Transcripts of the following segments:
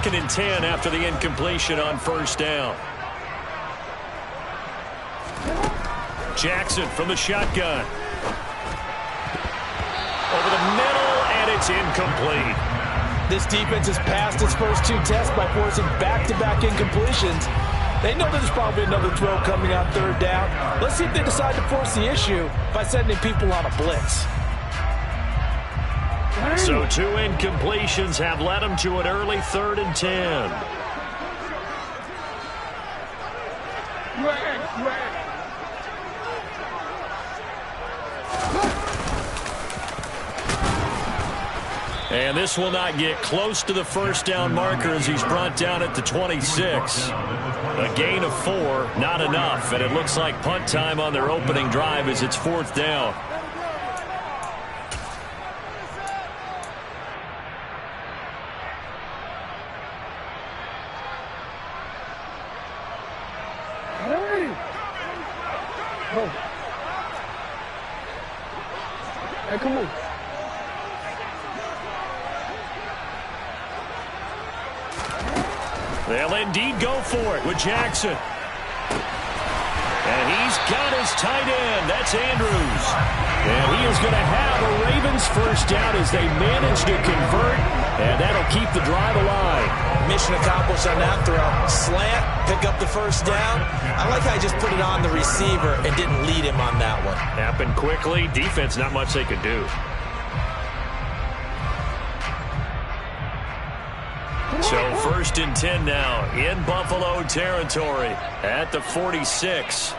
2nd and 10 after the incompletion on first down. Jackson from the shotgun. Over the middle, and it's incomplete. This defense has passed its first 2 tests by forcing back-to-back incompletions. They know there's probably another throw coming on 3rd down. Let's see if they decide to force the issue by sending people on a blitz. So 2 incompletions have led them to an early 3rd and 10. And this will not get close to the first down marker as he's brought down at the 26. A gain of 4, not enough. And it looks like punt time on their opening drive as it's 4th down. Hey, come on. They'll indeed go for it with Jackson. And he's got his tight end. That's Andrews. And he is going to have a Ravens first down as they manage to convert. And that'll keep the drive alive. Mission accomplished on that throw. Slant, pick up the first down. I like how he just put it on the receiver and didn't lead him on that one. Happened quickly. Defense, not much they could do. So 1st and 10 now in Buffalo territory at the 46.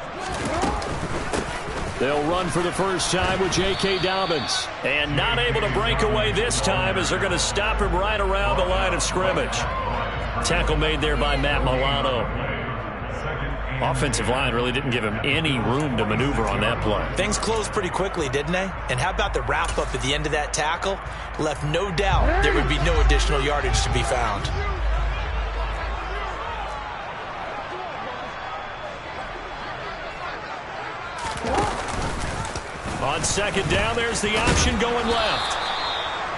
They'll run for the first time with J.K. Dobbins. And not able to break away this time as they're going to stop him right around the line of scrimmage. Tackle made there by Matt Milano. Offensive line really didn't give him any room to maneuver on that play. Things closed pretty quickly, didn't they? And how about the wrap-up at the end of that tackle? Left no doubt there would be no additional yardage to be found. On 2nd down, there's the option going left.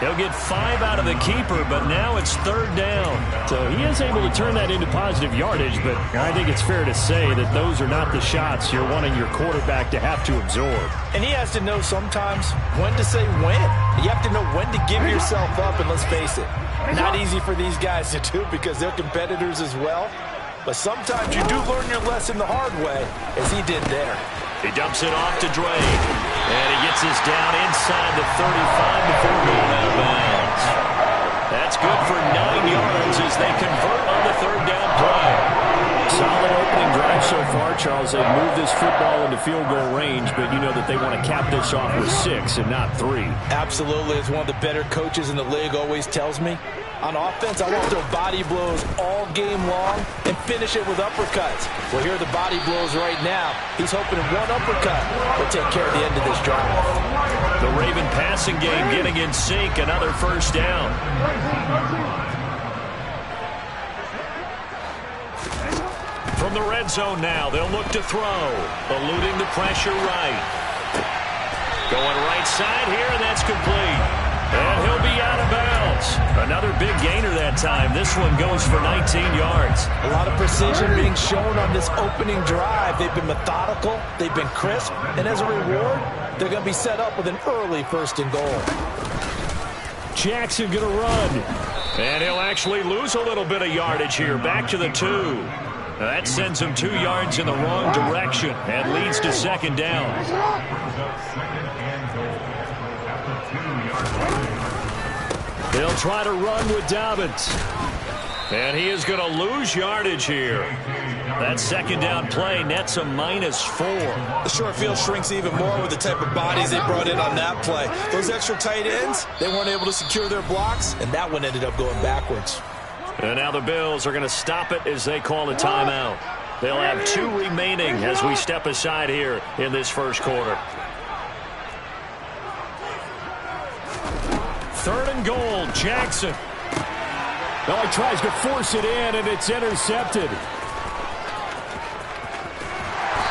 He'll get 5 out of the keeper, but now it's 3rd down. So he is able to turn that into positive yardage, but I think it's fair to say that those are not the shots you're wanting your quarterback to have to absorb. And he has to know sometimes when to say when. You have to know when to give yourself up, and let's face it, not easy for these guys to do because they're competitors as well. But sometimes you do learn your lesson the hard way, as he did there. He dumps it off to Dre. And he gets us down inside the 35 before going out of bounds. That's good for 9 yards as they convert on the 3rd down play. Solid opening drive so far, Charles. They've moved this football into field goal range, but you know that they want to cap this off with 6 and not 3. Absolutely. As one of the better coaches in the league always tells me, on offense, I want to throw body blows all game long and finish it with uppercuts. Well, here are the body blows right now. He's hoping one uppercut will take care of the end of this drive. The Raven passing game getting in sync. Another first down. From the red zone now, they'll look to throw. Eluding the pressure right. Going right side here, and that's complete. And he'll be out of bounds. Another big gainer that time. This one goes for 19 yards. A lot of precision being shown on this opening drive. They've been methodical. They've been crisp. And as a reward, they're going to be set up with an early 1st and goal. Jackson going to run. And he'll actually lose a little bit of yardage here. Back to the 2. That sends him 2 yards in the wrong direction and leads to 2nd down. They'll try to run with Dobbins. And he is going to lose yardage here. That 2nd down play nets a -4. The short field shrinks even more with the type of bodies they brought in on that play. Those extra tight ends, they weren't able to secure their blocks, and that one ended up going backwards. And now the Bills are going to stop it as they call a timeout. They'll have 2 remaining as we step aside here in this first quarter. 3rd and goal, Jackson. Well, he tries to force it in, and it's intercepted.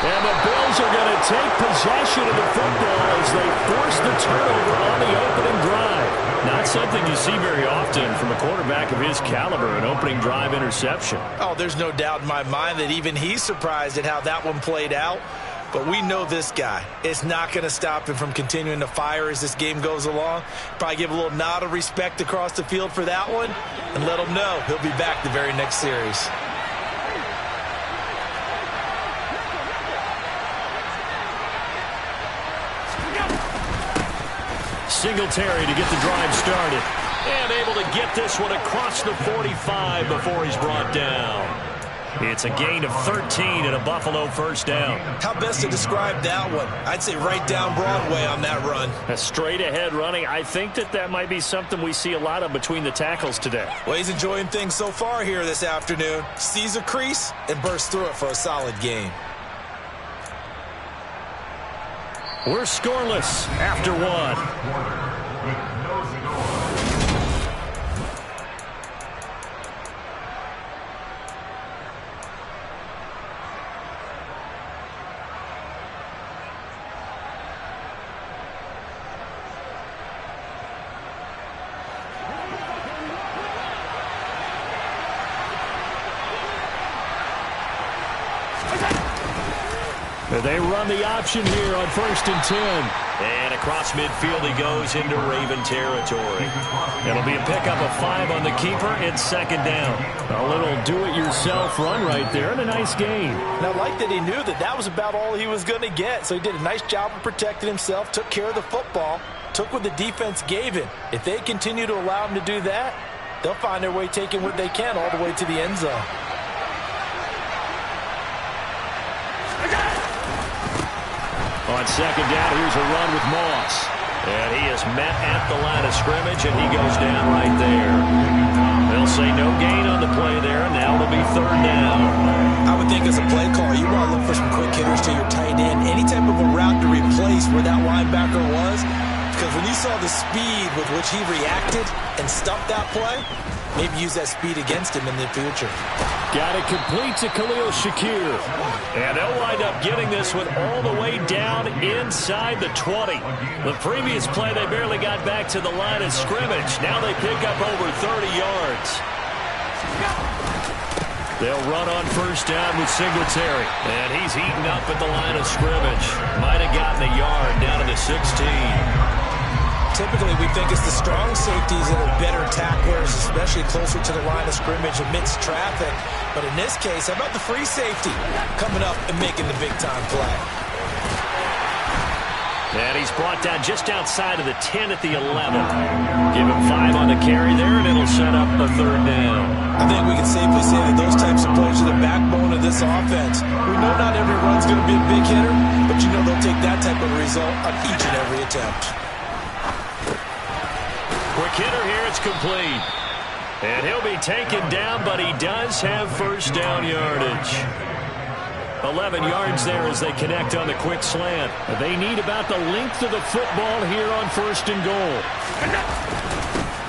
And the Bills Bills are going to take possession of the football as they force the turnover on the opening drive. Not something you see very often from a quarterback of his caliber, an opening drive interception. Oh, there's no doubt in my mind that even he's surprised at how that one played out. But we know this guy. It's not going to stop him from continuing to fire as this game goes along. Probably give a little nod of respect across the field for that one and let him know he'll be back the very next series. Singletary to get the drive started. And able to get this one across the 45 before he's brought down. It's a gain of 13 and a Buffalo first down. How best to describe that one? I'd say right down Broadway on that run. A straight ahead running. I think that might be something we see a lot of between the tackles today. Well, he's enjoying things so far here this afternoon. Sees a crease and bursts through it for a solid gain. We're scoreless after one. They run the option here on 1st and 10. And across midfield he goes into Raven territory. It'll be a pickup of 5 on the keeper. It's 2nd down. A little do-it-yourself run right there and a nice gain. And I like that he knew that was about all he was going to get. So he did a nice job of protecting himself, took care of the football, took what the defense gave him. If they continue to allow him to do that, they'll find their way taking what they can all the way to the end zone. On 2nd down, here's a run with Moss. And he is met at the line of scrimmage, and he goes down right there. They'll say no gain on the play there, and now it'll be 3rd down. I would think as a play caller, you want to look for some quick hitters to your tight end. Any type of a route to replace where that linebacker was. Because when you saw the speed with which he reacted and stuffed that play, maybe use that speed against him in the future. Got it complete to Khalil Shakir. And they'll wind up getting this one all the way down inside the 20. The previous play, they barely got back to the line of scrimmage. Now they pick up over 30 yards. They'll run on 1st down with Singletary. And he's eaten up at the line of scrimmage. Might have gotten a yard down to the 16. Typically, we think it's the strong safeties that are better tacklers, especially closer to the line of scrimmage amidst traffic. But in this case, how about the free safety coming up and making the big-time play? And he's brought down just outside of the 10 at the 11. Give him 5 on the carry there, and it'll set up the 3rd down. I think we can safely say that those types of plays are the backbone of this offense. We know not every run's going to be a big hitter, but you know they'll take that type of result on each and every attempt. Quick hitter here, it's complete. And he'll be taken down, but he does have 1st down yardage. 11 yards there as they connect on the quick slant. They need about the length of the football here on 1st and goal.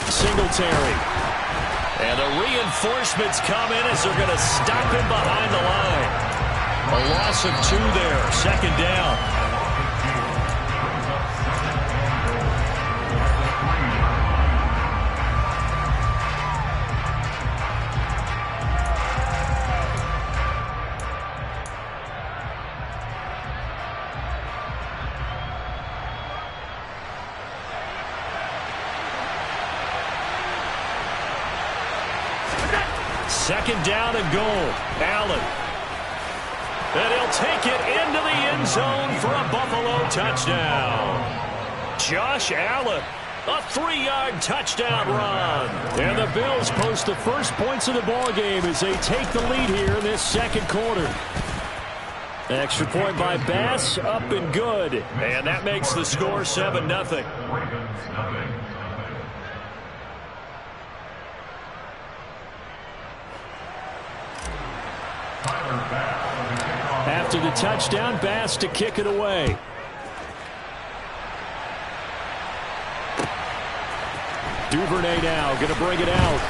Singletary. And the reinforcements come in as they're going to stop him behind the line. A loss of 2 there, 2nd down. Second down and goal. Allen. And he'll take it into the end zone for a Buffalo touchdown. Josh Allen. A 3-yard touchdown run. And the Bills post the first points of the ballgame as they take the lead here in this 2nd quarter. Extra point by Bass, up and good. And that makes the score 7-0. After the touchdown, Bass to kick it away. Duvernay now going to bring it out.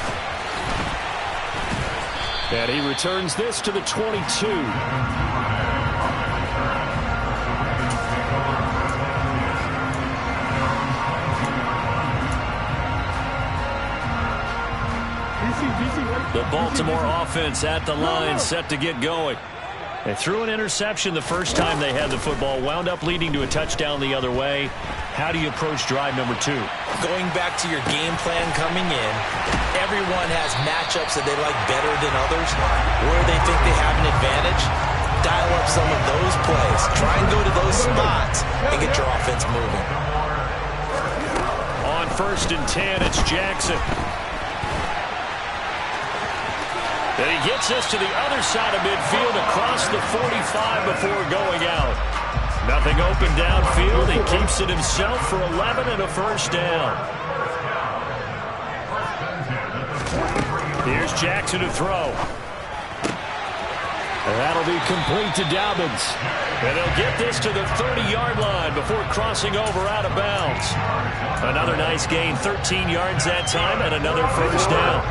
And he returns this to the 22. The Baltimore offense at the line, set to get going. They threw an interception the first time they had the football, wound up leading to a touchdown the other way. How do you approach drive number 2? Going back to your game plan coming in, everyone has matchups that they like better than others. Where they think they have an advantage, dial up some of those plays. Try and go to those spots and get your offense moving. On 1st and 10, it's Jackson. And he gets us to the other side of midfield across the 45 before going out. Nothing open downfield. He keeps it himself for 11 and a first down. Here's Jackson to throw. And that'll be complete to Dobbins. And he'll get this to the 30-yard line before crossing over out of bounds. Another nice gain, 13 yards that time, and another first down.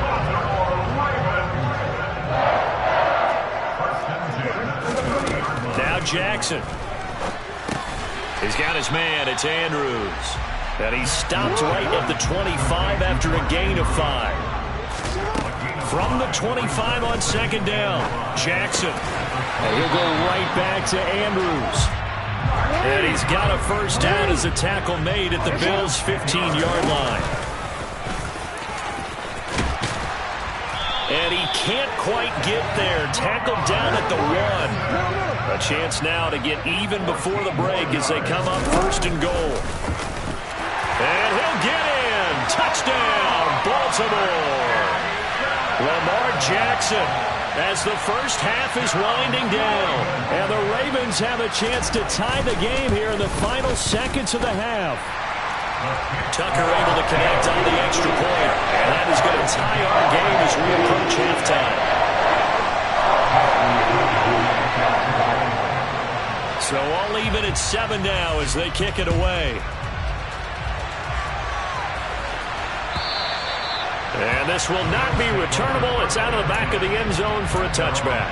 Now Jackson. He's got his man. It's Andrews. And he stopped right at the 25 after a gain of 5. From the 25 on 2nd down, Jackson. And he'll go right back to Andrews. And he's got a first down as a tackle made at the Bills' 15-yard line. And he can't quite get there. Tackled down at the 1. A chance now to get even before the break as they come up 1st and goal. And he'll get in. Touchdown, Baltimore. Lamar Jackson as the first half is winding down. And the Ravens have a chance to tie the game here in the final seconds of the half. Tucker able to connect on the extra point. And that is going to tie our game as we approach halftime. So all even at 7 now as they kick it away. And this will not be returnable. It's out of the back of the end zone for a touchback.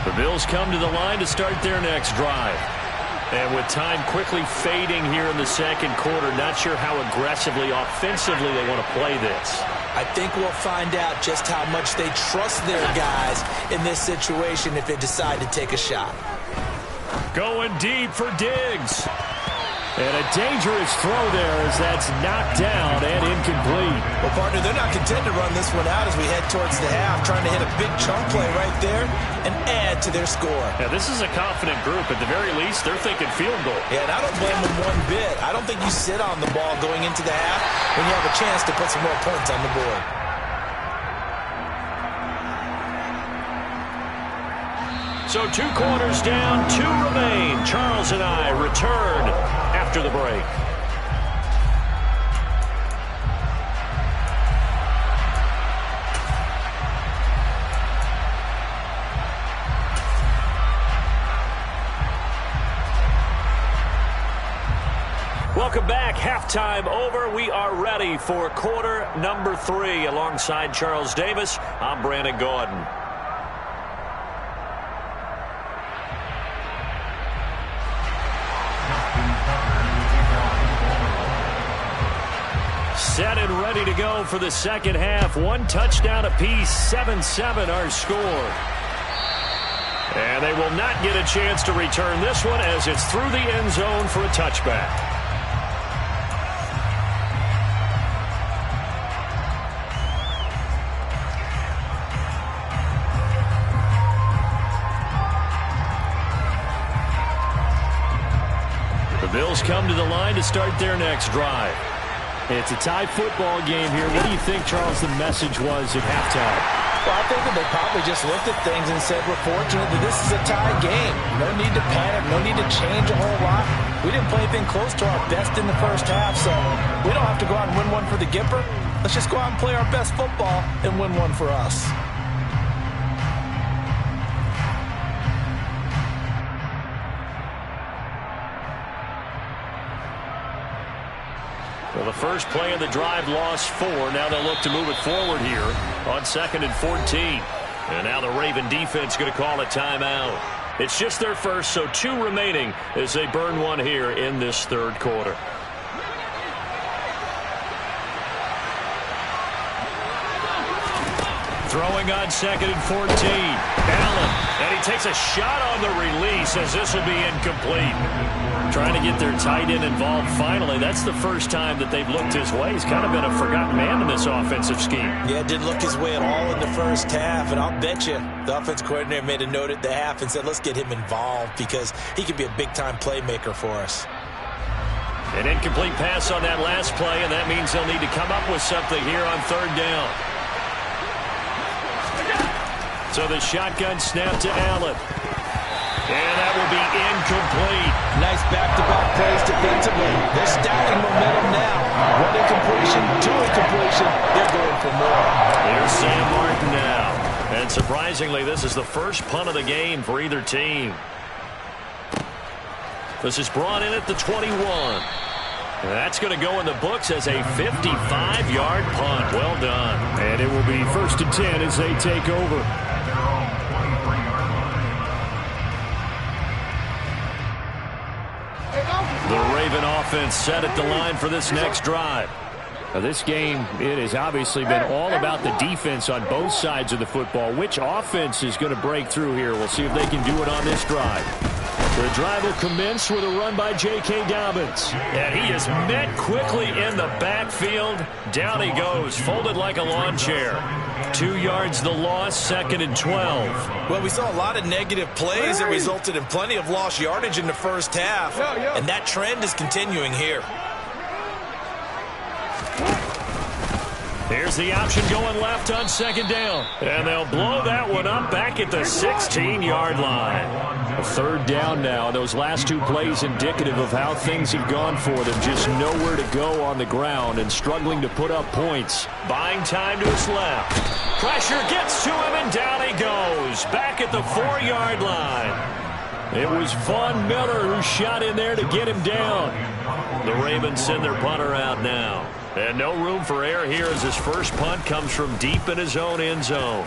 The Bills come to the line to start their next drive. And with time quickly fading here in the 2nd quarter, not sure how aggressively, offensively they want to play this. I think we'll find out just how much they trust their guys in this situation if they decide to take a shot. Going deep for Diggs. And a dangerous throw there as that's knocked down and incomplete. Well, partner, they're not content to run this one out as we head towards the half, trying to hit a big chunk play right there and add to their score. Now, this is a confident group. At the very least, they're thinking field goal. Yeah, and I don't blame them one bit. I don't think you sit on the ball going into the half when you have a chance to put some more points on the board. So 2 quarters down, 2 remain. Charles and I return after the break. Welcome back. Halftime over. We are ready for quarter number 3. Alongside Charles Davis, I'm Brandon Gaudin. Set and ready to go for the 2nd half. 1 touchdown apiece, 7-7 our score. And they will not get a chance to return this one as it's through the end zone for a touchback. The Bills come to the line to start their next drive. It's a tie football game here. What do you think, Charles, the message was at halftime? Well, I think that they probably just looked at things and said, we're fortunate that this is a tie game. No need to panic. No need to change a whole lot. We didn't play anything close to our best in the first half, so we don't have to go out and win one for the Gipper. Let's just go out and play our best football and win one for us. Well, the first play of the drive lost 4. Now they'll look to move it forward here on 2nd and 14. And now the Raven defense going to call a timeout. It's just their first, so 2 remaining as they burn one here in this third quarter. Throwing on 2nd and 14. Allen, and he takes a shot on the release as this will be incomplete. Trying to get their tight end involved finally. That's the first time that they've looked his way. He's kind of been a forgotten man in this offensive scheme. Yeah, didn't look his way at all in the first half, and I'll bet you the offense coordinator made a note at the half and said, let's get him involved because he could be a big-time playmaker for us. An incomplete pass on that last play, and that means they'll need to come up with something here on 3rd down. So the shotgun snap to Allen. And that will be incomplete. Nice back-to-back plays defensively. They're stacking momentum now. 1 incompletion, 2 incompletion. They're going for more. Here's Sam Martin now. And surprisingly, this is the first punt of the game for either team. This is brought in at the 21. That's going to go in the books as a 55-yard punt. Well done. And it will be 1st and 10 as they take over. The Raven offense set at the line for this next drive. Now this game, it has obviously been all about the defense on both sides of the football. Which offense is going to break through here? We'll see if they can do it on this drive. The drive will commence with a run by J.K. Dobbins. And he is met quickly in the backfield. Down he goes, folded like a lawn chair. 2 yards the loss, 2nd and 12. Well, we saw a lot of negative plays that resulted in plenty of lost yardage in the first half. And that trend is continuing here. Here's the option going left on 2nd down. And they'll blow that one up back at the 16-yard line. A 3rd down now. Those last 2 plays indicative of how things have gone for them. Just nowhere to go on the ground and struggling to put up points. Buying time to his left. Pressure gets to him and down he goes. Back at the 4-yard line. It was Von Miller who shot in there to get him down. The Ravens send their punter out now. And no room for error here as his first punt comes from deep in his own end zone.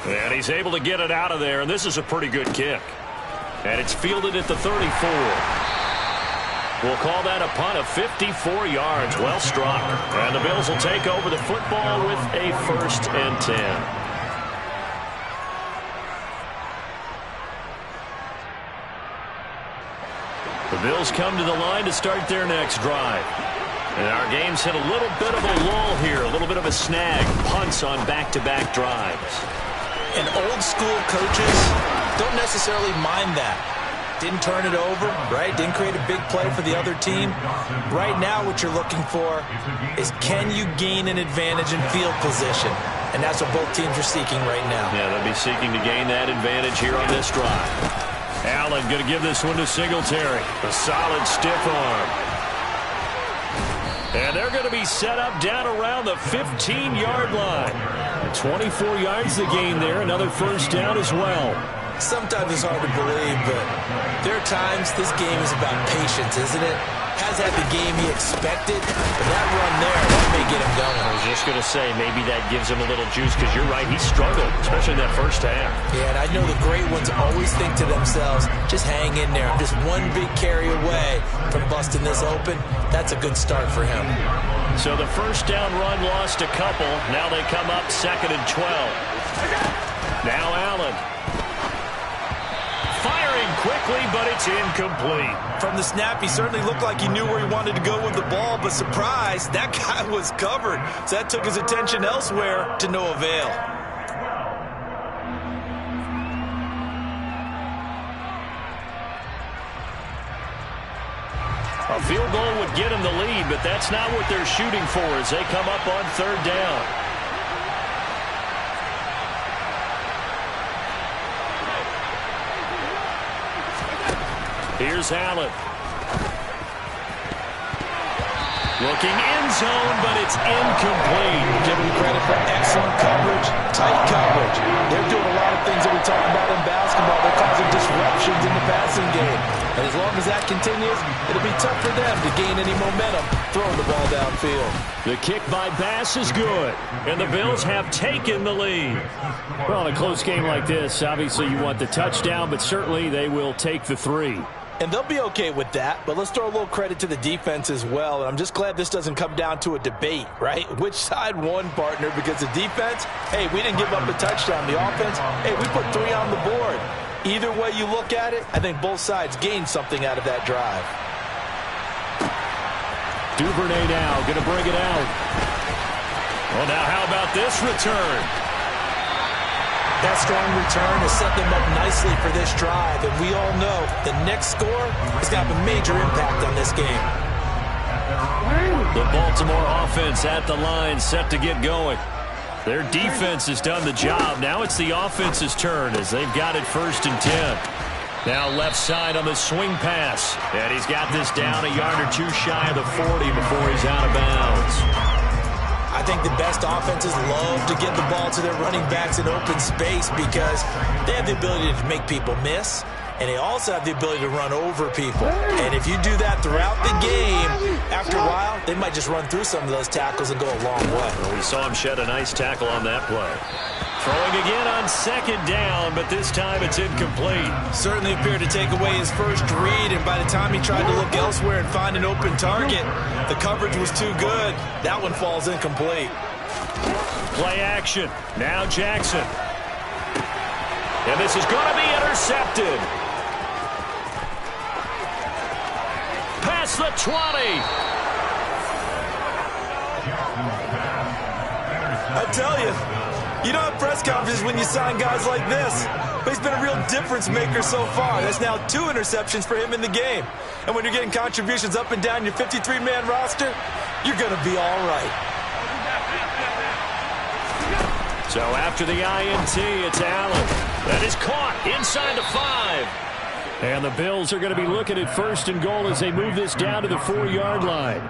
And he's able to get it out of there, and this is a pretty good kick. And it's fielded at the 34. We'll call that a punt of 54 yards. Well struck. And the Bills will take over the football with a 1st and 10. The Bills come to the line to start their next drive. And our game's hit a little bit of a lull here, a little bit of a snag. Punts on back-to-back drives. And old-school coaches don't necessarily mind that. Didn't turn it over, right? Didn't create a big play for the other team. Right now what you're looking for is can you gain an advantage in field position? And that's what both teams are seeking right now. Yeah, they'll be seeking to gain that advantage here on this drive. Allen going to give this one to Singletary. A solid stiff arm. And they're going to be set up down around the 15-yard line. 24 yards the gain there. Another 1st down as well. Sometimes it's hard to believe, but there are times this game is about patience, isn't it? Has had the game he expected, but that run there, that may get him going. I was just going to say, maybe that gives him a little juice, because you're right, he struggled, especially in that first half. Yeah, and I know the great ones always think to themselves, just hang in there. I'm just one big carry away from busting this open. That's a good start for him. So the 1st down run lost a couple. Now they come up 2nd and 12. Now Allen. Firing quickly, but it's incomplete. From the snap, he certainly looked like he knew where he wanted to go with the ball, but surprise, that guy was covered. So that took his attention elsewhere to no avail. A field goal would get him the lead, but that's not what they're shooting for as they come up on 3rd down. Here's Allen. Looking in zone, but it's incomplete. Give them credit for excellent coverage, tight coverage. They're doing a lot of things that we talk about in basketball. They're causing disruptions in the passing game. And as long as that continues, it'll be tough for them to gain any momentum throwing the ball downfield. The kick by Bass is good, and the Bills have taken the lead. Well, in a close game like this, obviously you want the touchdown, but certainly they will take the 3. And they'll be okay with that, but let's throw a little credit to the defense as well. And I'm just glad this doesn't come down to a debate, right? Which side won, partner? Because the defense, hey, we didn't give up a touchdown. The offense, hey, we put 3 on the board. Either way you look at it, I think both sides gained something out of that drive. Duvernay now going to bring it out. Well, now how about this return? That strong return has set them up nicely for this drive, and we all know the next score is going to have a major impact on this game. The Baltimore offense at the line, set to get going. Their defense has done the job. Now it's the offense's turn as they've got it 1st and 10. Now left side on the swing pass, and he's got this down a yard or 2 shy of the 40 before he's out of bounds. I think the best offenses love to get the ball to their running backs in open space because they have the ability to make people miss, and they also have the ability to run over people. And if you do that throughout the game, after a while, they might just run through some of those tackles and go a long way. Well, we saw him shed a nice tackle on that play. Throwing again on 2nd down, but this time it's incomplete. Certainly appeared to take away his first read, and by the time he tried to look elsewhere and find an open target, the coverage was too good. That one falls incomplete. Play action. Now Jackson. And this is going to be intercepted. Past the 20. I tell you, you don't have press conferences when you sign guys like this. But he's been a real difference maker so far. That's now 2 interceptions for him in the game. And when you're getting contributions up and down your 53-man roster, you're going to be all right. So after the INT, it's Allen. That is caught inside the 5. And the Bills are going to be looking at 1st and goal as they move this down to the 4-yard line.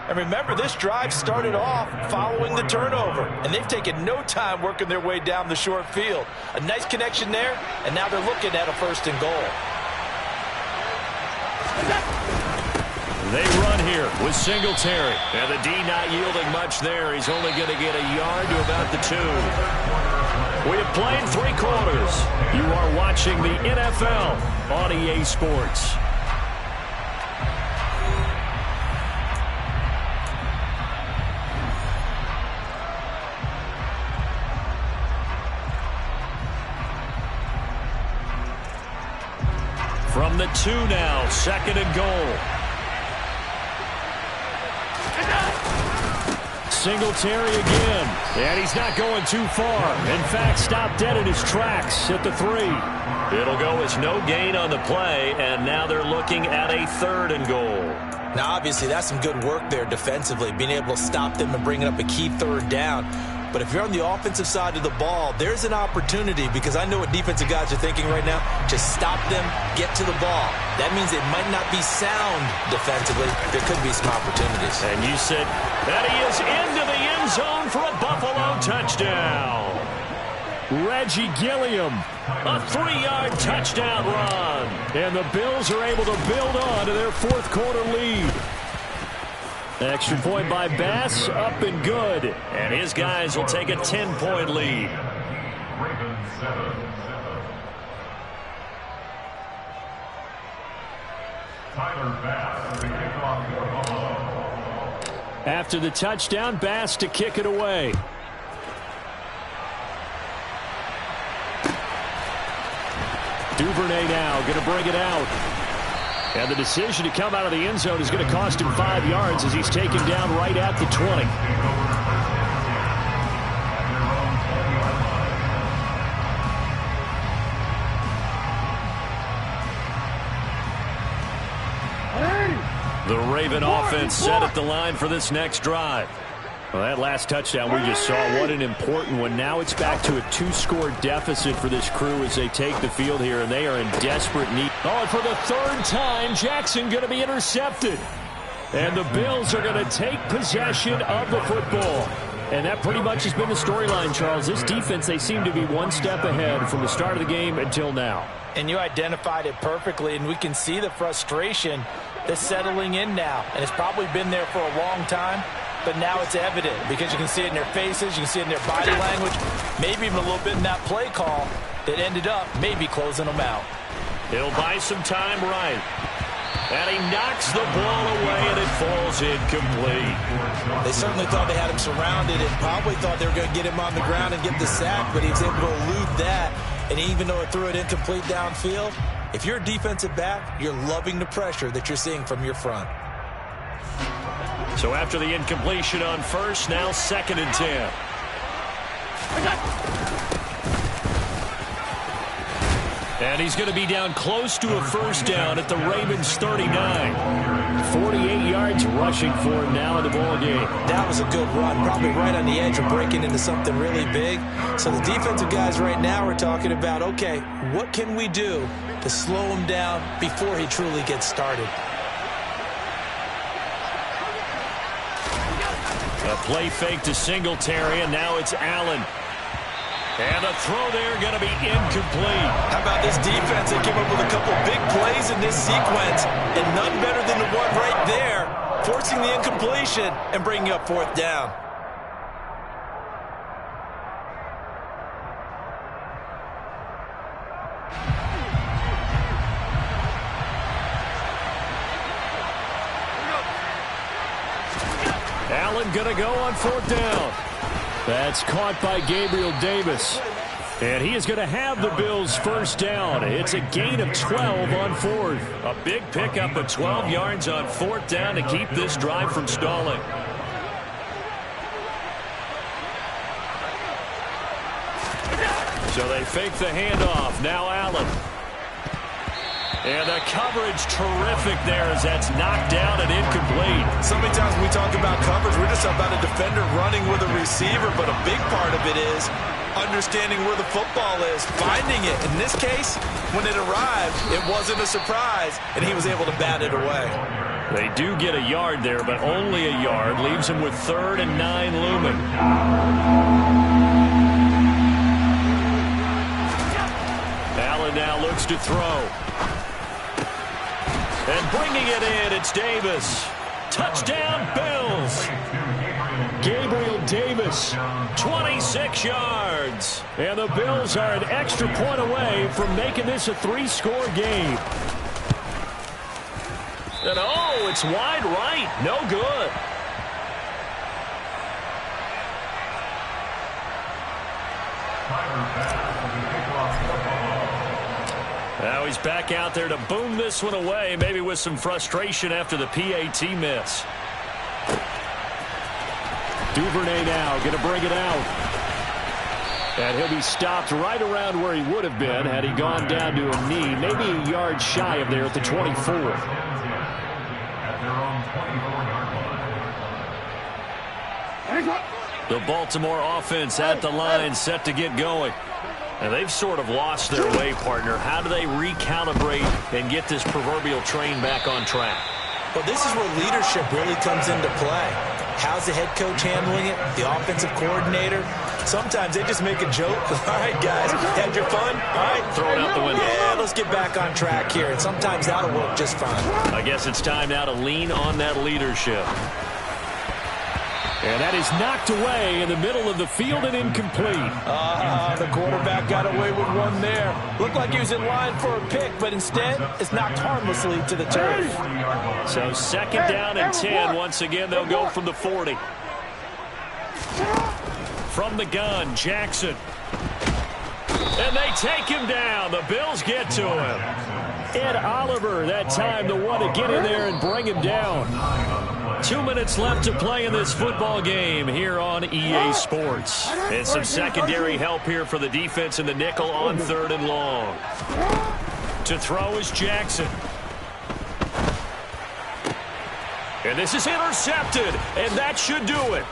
And remember, this drive started off following the turnover, and they've taken no time working their way down the short field. A nice connection there, and now they're looking at a 1st and goal. They run here with Singletary. And the D not yielding much there. He's only going to get a yard to about the 2. We have played 3 quarters. You are watching the NFL on EA Sports. From the 2 now, 2nd and goal. Singletary again, and he's not going too far. In fact, stopped dead in his tracks at the 3. It'll go as no gain on the play, and now they're looking at a 3rd and goal. Now, obviously, that's some good work there defensively, being able to stop them and bringing up a key 3rd down. But if you're on the offensive side of the ball, there's an opportunity, because I know what defensive guys are thinking right now. Just stop them, get to the ball. That means it might not be sound defensively. There could be some opportunities. And you said that he is into the end zone for a Buffalo touchdown. Reggie Gilliam, a 3-yard touchdown run. And the Bills are able to build on to their 4th quarter lead. Extra point by Bass, up and good. And his guys will take a 10-point lead. After the touchdown, Bass to kick it away. Duvernay now going to bring it out. And the decision to come out of the end zone is going to cost him 5 yards as he's taken down right at the 20. The Raven offense set at the line for this next drive. Well, that last touchdown we just saw, what an important one. Now it's back to a 2-score deficit for this crew as they take the field here, and they are in desperate need. Oh, and for the 3rd time, Jackson going to be intercepted. And the Bills are going to take possession of the football. And that pretty much has been the storyline, Charles. This defense, they seem to be one step ahead from the start of the game until now. And you identified it perfectly, and we can see the frustration that's settling in now. And it's probably been there for a long time, but now it's evident because you can see it in their faces, you can see it in their body language, maybe even a little bit in that play call that ended up maybe closing them out. He'll buy some time right. And he knocks the ball away, and it falls incomplete. They certainly thought they had him surrounded and probably thought they were going to get him on the ground and get the sack, but he was able to elude that. And even though it threw it incomplete downfield, if you're a defensive back, you're loving the pressure that you're seeing from your front. So after the incompletion on first, now 2nd and 10. And he's going to be down close to a first down at the Ravens 39. 48 yards rushing for him now in the ball game. That was a good run, probably right on the edge of breaking into something really big. So the defensive guys right now are talking about, okay, what can we do to slow him down before he truly gets started? A play fake to Singletary, and now it's Allen. And a throw there going to be incomplete. How about this defense? They came up with a couple big plays in this sequence, and none better than the one right there, forcing the incompletion and bringing up 4th down. Allen going to go on 4th down. That's caught by Gabriel Davis. And he is going to have the Bills' first down. It's a gain of 12 on 4th. A big pickup of 12 yards on 4th down to keep this drive from stalling. So they fake the handoff. Now Allen. And the coverage terrific there as that's knocked down and incomplete. So many times when we talk about coverage, we're just about a defender running with a receiver, but a big part of it is understanding where the football is, finding it. In this case, when it arrived, it wasn't a surprise, and he was able to bat it away. They do get a yard there, but only a yard. Leaves him with 3rd and 9 looming. Allen now looks to throw. And bringing it in, it's Davis. Touchdown, Bills. Gabriel Davis. 26 yards. And the Bills are an extra point away from making this a 3-score game. And oh, it's wide right. No good. Now he's back out there to boom this one away, maybe with some frustration after the PAT miss. Duvernay now going to bring it out. And he'll be stopped right around where he would have been had he gone down to a knee, maybe a yard shy of there at the 24. The Baltimore offense at the line, set to get going. And they've sort of lost their way, partner. How do they recalibrate and get this proverbial train back on track? Well, this is where leadership really comes into play. How's the head coach handling it? The offensive coordinator? Sometimes they just make a joke. All right, guys, had your fun? All right, throw it out the window. Yeah, let's get back on track here. And sometimes that'll work just fine. I guess it's time now to lean on that leadership. And that is knocked away in the middle of the field and incomplete. The quarterback got away with one there. Looked like he was in line for a pick, but instead it's knocked harmlessly to the turf. So 2nd down and 10. Once again, they'll go from the 40. From the gun, Jackson. And they take him down. The Bills get to him. Ed Oliver, that time, the one to get in there and bring him down. 2 minutes left to play in this football game here on EA Sports. And some secondary help here for the defense in the nickel on 3rd and long. To throw is Jackson. And this is intercepted, and that should do it.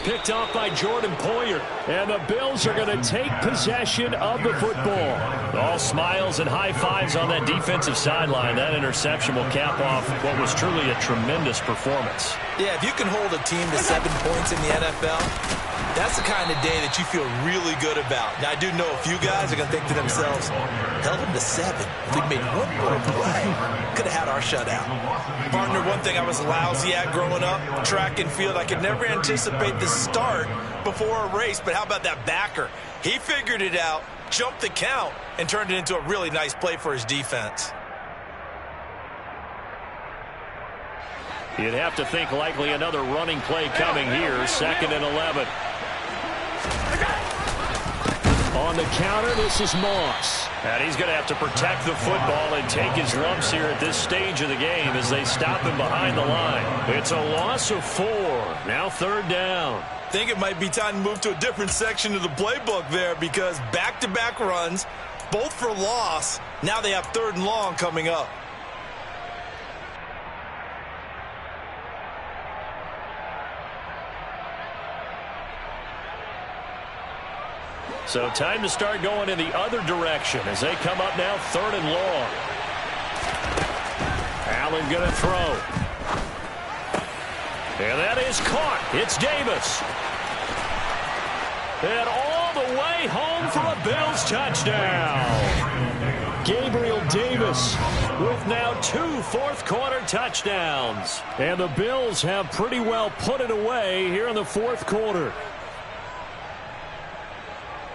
picked off by Jordan Poyer. And the Bills are going to take possession of the football. All smiles and high fives on that defensive sideline. That interception will cap off what was truly a tremendous performance. Yeah, if you can hold a team to 7 points in the NFL, that's the kind of day that you feel really good about. Now, I do know a few guys are going to think to themselves, held them to 7. If we made one more play, could have had our shutout. Partner, one thing I was lousy at growing up, track and field, I could never anticipate the start before a race, but how about that backer? He figured it out, jumped the count, and turned it into a really nice play for his defense. You'd have to think likely another running play coming here. 2nd and 11. On the counter, this is Moss. And he's going to have to protect the football and take his lumps here at this stage of the game as they stop him behind the line. It's a loss of 4. Now 3rd down. I think it might be time to move to a different section of the playbook there because back-to-back runs, both for loss. Now they have 3rd and long coming up. So time to start going in the other direction as they come up now 3rd and long. Allen going to throw. And that is caught. It's Davis. And all the way home for a Bills touchdown. Gabriel Davis with now 2 fourth-quarter touchdowns. And the Bills have pretty well put it away here in the 4th quarter.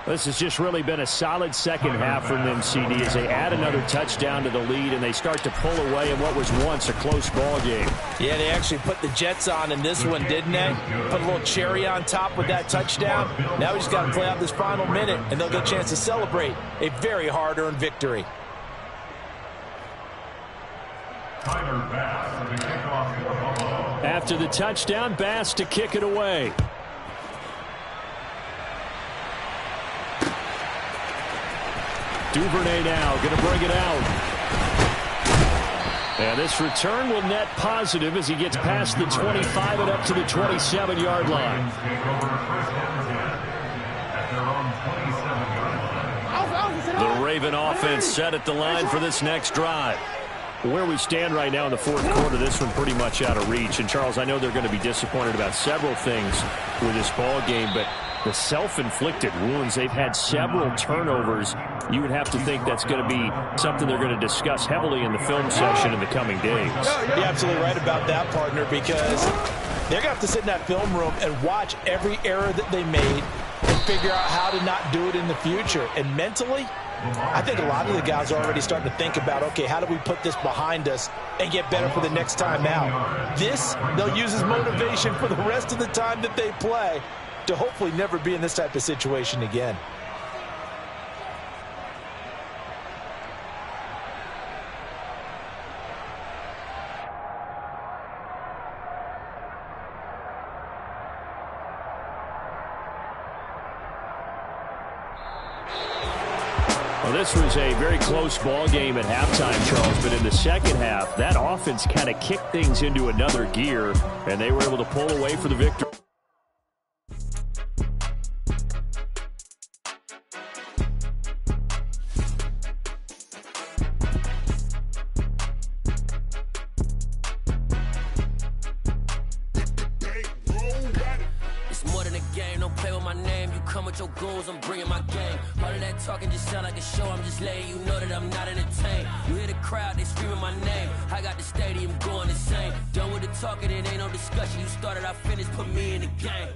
This has just really been a solid second half from them, CD, as they add another touchdown to the lead and they start to pull away in what was once a close ball game. Yeah, they actually put the Jets on in this one, didn't they? Put a little cherry on top with that touchdown. Now we just got to play out this final minute, and they'll get a chance to celebrate a very hard-earned victory. After the touchdown, Bass to kick it away. Duvernay now going to bring it out. And this return will net positive as he gets past the 25 and up to the 27-yard line. The Raven offense set at the line for this next drive. Where we stand right now in the 4th quarter, this one pretty much out of reach. And, Charles, I know they're going to be disappointed about several things with this ball game, but the self-inflicted wounds, they've had several turnovers. You would have to think that's going to be something they're going to discuss heavily in the film session in the coming days. You're absolutely right about that, partner, because they're going to have to sit in that film room and watch every error that they made and figure out how to not do it in the future. And mentally, I think a lot of the guys are already starting to think about, okay, how do we put this behind us and get better for the next time out? This, they'll use as motivation for the rest of the time that they play to hopefully never be in this type of situation again. Well, this was a very close ball game at halftime, Charles, but in the second half, that offense kind of kicked things into another gear, and they were able to pull away for the victory. I'm bringing my game. All of that talking just sound like a show. I'm just letting you know that I'm not entertained. You hear the crowd, they screaming my name. I got the stadium going insane. Done with the talking, it ain't no discussion. You started, I finished, put me in the game.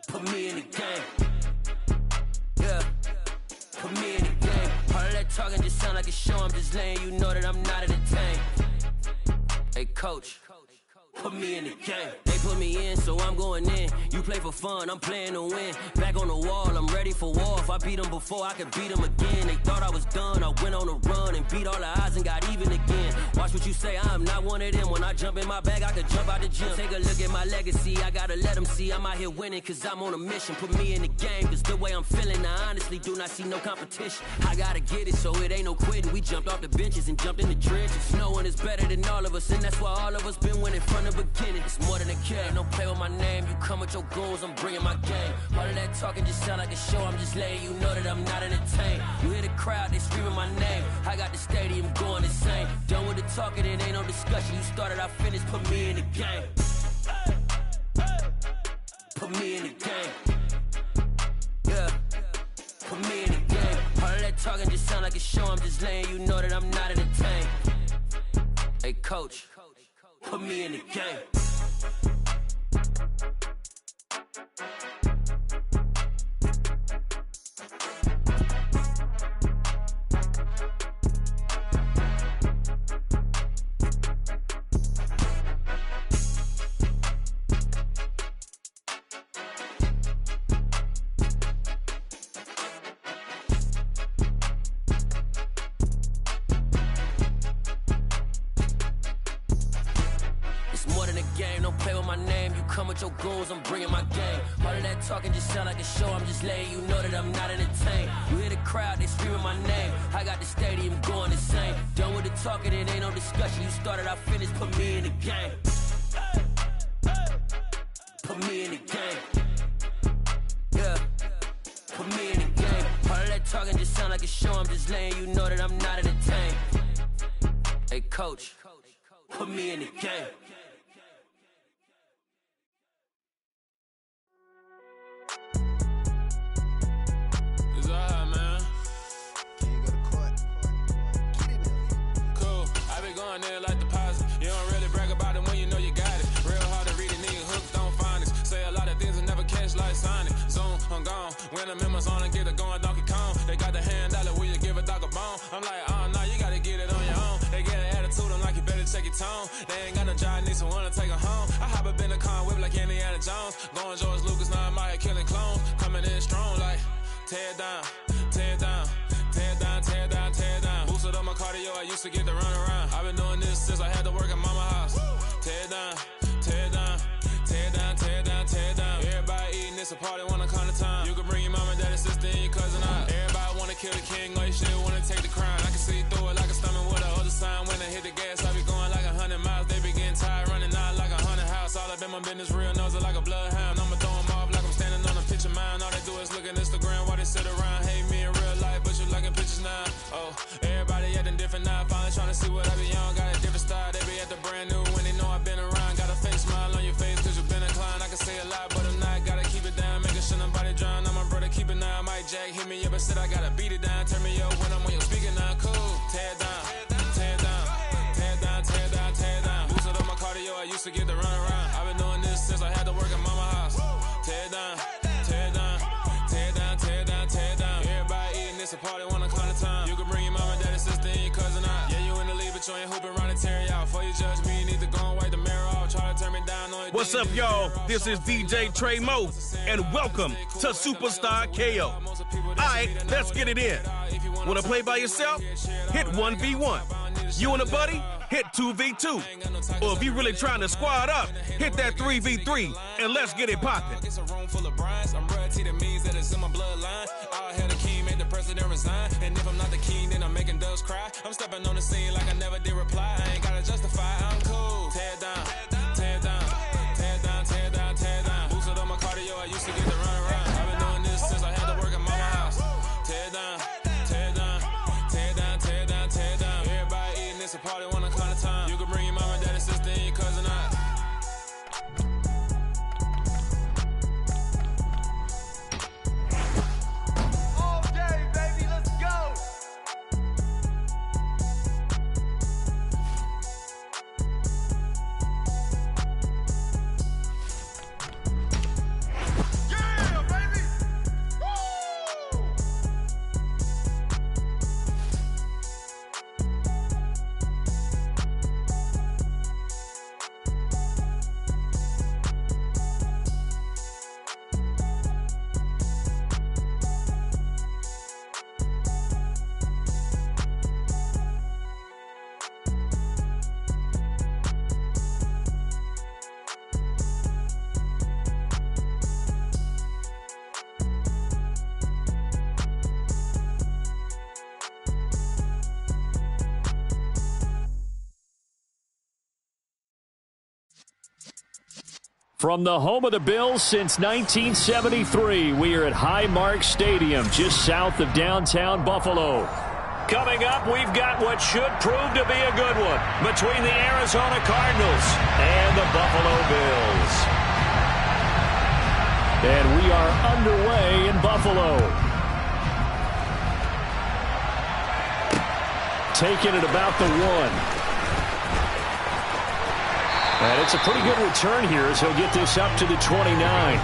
Put me in the game. Yeah. Put me in the game. All of that talking just sound like a show. I'm just letting you know that I'm not entertained. Hey, coach. Put me in the game. They put me in, so I'm going in. You play for fun, I'm playing to win. Back on the wall, I'm ready for war. If I beat them before, I could beat them again. They thought I was done, I went on a run and beat all the odds and got even again. Watch what you say, I'm not one of them. When I jump in my bag, I could jump out the gym. Take a look at my legacy, I gotta let them see I'm out here winning, cause I'm on a mission. Put me in the game, cause the way I'm feeling, I honestly do not see no competition. I gotta get it, so it ain't no quitting. We jumped off the benches and jumped in the trenches. No one is better than all of us, and that's why all of us been winning from the beginning. It's more than a care, don't play with my name. You come with your goons, I'm bringing my game. All of that talking just sound like a show, I'm just letting you know that I'm not entertained. You hear the crowd, they screaming my name. I got the stadium going insane. Done with the talking, it ain't no discussion. You started, I finished, put me in the game. Put me in the game. Yeah, put me in the game. All of that talking just sound like a show, I'm just letting you know that I'm not entertained. Hey coach, put me in the game. Your goals, I'm bringing my game. All of that talking just sound like a show, I'm just letting you know that I'm not entertained. You hear the crowd, they screaming my name. I got the stadium going insane. Done with the talking, it ain't no discussion. You started, I finished, put me in the game. Put me in the game. Yeah, put me in the game. All of that talking just sound like a show, I'm just letting you know that I'm not entertained. Hey coach, put me in the game. Like deposit. You don't really brag about it when you know you got it. Real hard to read a nigga hooked on phonics. Say a lot of things and never catch like Sonic. Zoom, I'm gone. When the members on and get it going Donkey Kong. They got the hand dollar, will you give a dog a bone? I'm like, oh no, you gotta get it on your own. They get an attitude, I'm like, you better check your tone. They ain't got no job, need someone to take her home. I hop up in the car, whip like Indiana Jones. Going George Lucas, now I'm out here killing clones. Coming in strong like, tear down, tear down. Tear down, tear down, tear down. Boosted up my cardio, I used to get to run around. I've been doing this since I had to work at mama house. Tear down, tear down, tear down, tear down, tear down. Everybody eating, it's a party, wanna come to time. You can bring your mama, daddy, sister, and your cousin out. Everybody wanna kill the king, or you shit wanna take the crown. I can see through it like a stomach with a other sign. When I hit the gas, I be going like 100 miles. They be getting tired, running out like 100 house. All up in my business, real nose it like a bloodhound. I'ma throw them off like I'm standing on a picture mine. All they do is look at Instagram while they sit around. Hate me in real life, but you liking pictures now. Oh, everybody acting different now. Finally trying to see what I be on. Got a different style, they be at the brand new when they know I've been around. Got a fake smile on your face cause you been inclined. I can say a lot, but I'm not. Gotta keep it down, making sure nobody drown. I'm my brother, keep it now. Mike Jack hit me up and said I gotta beat it down. Turn me up when I'm on your speaker now. Cool, tear down, tear down, tear down, tear down, tear down. Boosted up my cardio, I used to get to run around. I've been doing this since I had to work at mama house. Tear down, tear down, tear down, tear down, tear down. Everybody eating, it's a party, wanna come to time. You can bring your mama, daddy, sister, and your cousin out. Yeah, you in the league, but you ain't hooping around and tear you out. Before you judge me, you need to go and wipe the mirror off. Try to turn me down. What's up, y'all? This is DJ Trey Mo, and welcome to Superstar KO. Alright, let's get it in. Wanna play by yourself? Hit 1v1. You and a buddy? Hit 2v2. Or if you really trying to squad up, hit that 3v3, and let's get it poppin'. It's a room full of Bryans. I'm royalty, that means that it's in my bloodline. All hell the king, made the president resign. And if I'm not the king, then I'm making doves cry. I'm stepping on the scene like I never did reply. I ain't gotta justify, I'm cool. Tear down, tear down, tear down, tear down, tear down. Boosted up my cardio, I used to get to run around. I've been doing this since I had to work at mama house. Tear down, tear down, tear down, tear down, tear down. Everybody eating, it's a party, wanna come to time. You can bring your mama, daddy, sister, and your cousin out. From the home of the Bills since 1973, we are at Highmark Stadium, just south of downtown Buffalo. Coming up, we've got what should prove to be a good one between the Arizona Cardinals and the Buffalo Bills. And we are underway in Buffalo. Taking it about the 1. And it's a pretty good return here as he'll get this up to the 29.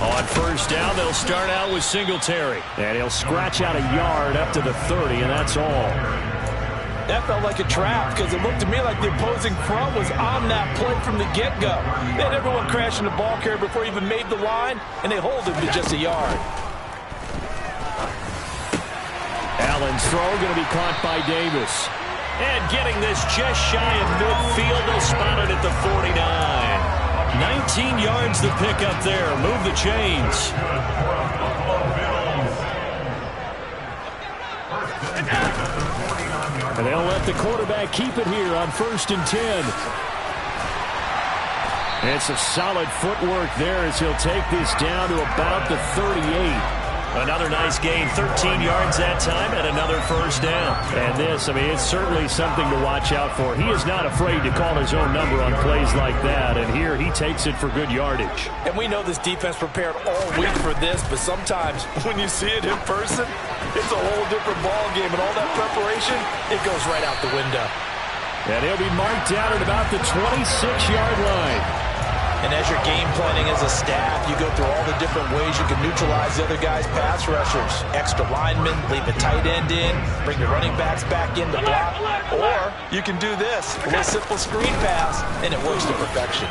On first down, they'll start out with Singletary. And he'll scratch out a yard up to the 30, and that's all. That felt like a trap because it looked to me like the opposing front was on that play from the get-go. They had everyone crashing the ball carrier before he even made the line, and they hold him to just a yard. Allen's throw going to be caught by Davis. And getting this just shy of midfield, they'll spot it at the 49. 19 yards to pick up there. Move the chains. And they'll let the quarterback keep it here on 1st and 10. It's a solid footwork there as he'll take this down to about the 38. Another nice gain, 13 yards that time, and another first down. And this, I mean, it's certainly something to watch out for. He is not afraid to call his own number on plays like that, and here he takes it for good yardage. And we know this defense prepared all week for this, but sometimes when you see it in person, it's a whole different ball game, and all that preparation, it goes right out the window. And he'll be marked down at about the 26-yard line. And as you're game planning as a staff, you go through all the different ways you can neutralize the other guy's pass rushers. Extra linemen, leave the tight end in, bring the running backs back in to block. Or you can do this, a little simple screen pass, and it works to perfection.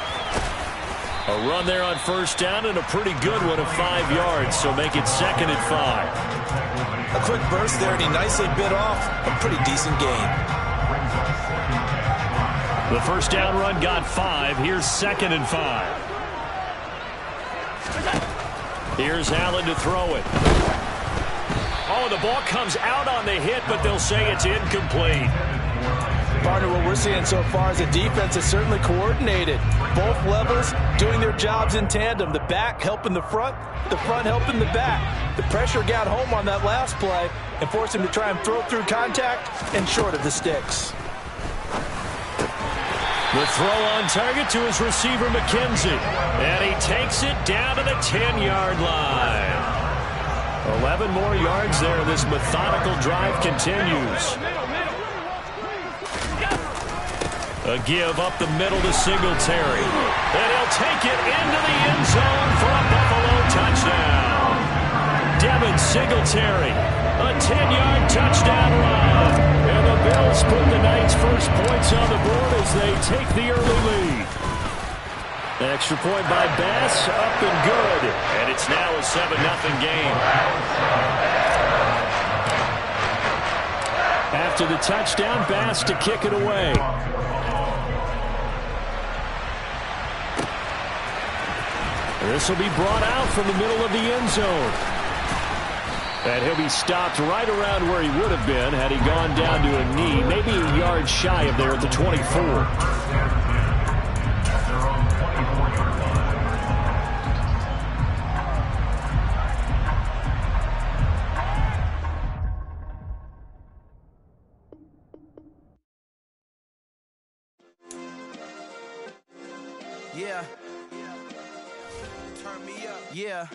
A run there on first down and a pretty good one of 5 yards, so make it 2nd and 5. A quick burst there, and he nicely bit off a pretty decent gain. The first down run got 5. Here's 2nd and 5. Here's Allen to throw it. Oh, the ball comes out on the hit, but they'll say it's incomplete. Partner, what we're seeing so far is the defense is certainly coordinated. Both levels doing their jobs in tandem. The back helping the front helping the back. The pressure got home on that last play and forced him to try and throw through contact and short of the sticks. The throw on target to his receiver, McKenzie. And he takes it down to the 10-yard line. 11 more yards there. This methodical drive continues. A give up the middle to Singletary. And he'll take it into the end zone for a Buffalo touchdown. Devin Singletary, a 10-yard touchdown run. And the Bills put the night's first points on the board as they take the early lead. An extra point by Bass, up and good. And it's now a 7-0 game. After the touchdown, Bass to kick it away. This will be brought out from the middle of the end zone. And he'll be stopped right around where he would have been had he gone down to a knee, maybe a yard shy of there at the 24. Yeah. Turn me up. Yeah.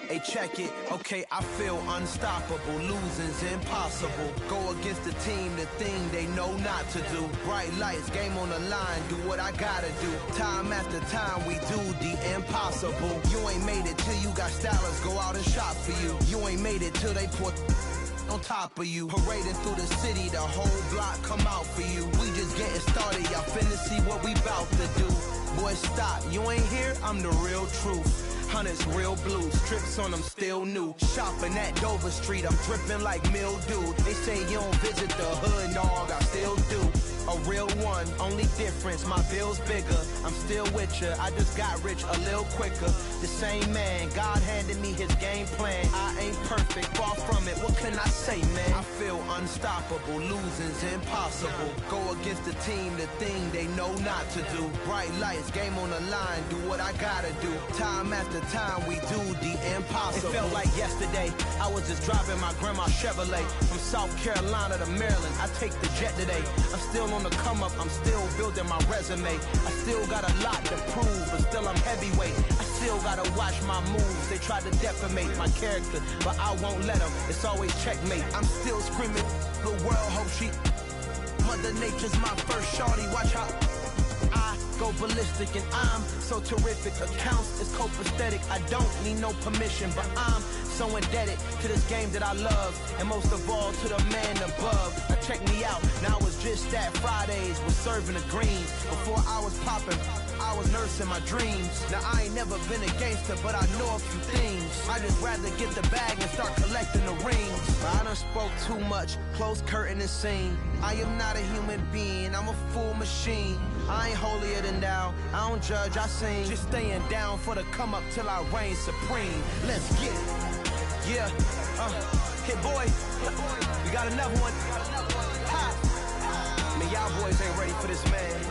Hey, check it. Okay, I feel unstoppable. Losing's impossible. Go against the team, the thing they know not to do. Bright lights, game on the line. Do what I gotta do. Time after time, we do the impossible. You ain't made it till you got stylists go out and shop for you. You ain't made it till they put on top of you. Parading through the city, the whole block come out for you. We just getting started, y'all finna see what we bout to do. Boy, stop, you ain't here, I'm the real truth. Hunters, real blues, strips on them still new. Shopping at Dover Street, I'm dripping like mildew. They say you don't visit the hood, dog, I still do. A real one, only difference, my bill's bigger. I'm still with ya, I just got rich a little quicker. The same man, God handed me his game plan. I ain't perfect, far from it, what can I say, man? I feel unstoppable, losing's impossible. Go against the team, the thing they know not to do. Bright lights, game on the line, do what I gotta do. Time after time, we do the impossible. It felt like yesterday, I was just driving my grandma's Chevrolet. From South Carolina to Maryland, I take the jet today. I'm still on the come up, I'm still building my resume. I still got a lot to prove, but still I'm heavyweight. I still gotta watch my moves. They try to defamate my character, but I won't let them. It's always checkmate. I'm still screaming, the world hope she. Mother Nature's my first shorty, watch how I go ballistic, and I'm so terrific. Accounts is copacetic. I don't need no permission, but I'm so indebted to this game that I love, and most of all to the man above. Now check me out, now it's just that Fridays was serving the greens. Before I was popping, I was nursing my dreams. Now I ain't never been a gangster, but I know a few things. I just rather get the bag and start collecting the rings. I done spoke too much, close curtain and scene. I am not a human being, I'm a full machine. I ain't holier than thou, I don't judge, I sing. Just staying down for the come up till I reign supreme. Let's get it. Yeah, hit boy, we got another one. Ha! Man, y'all boys ain't ready for this, man.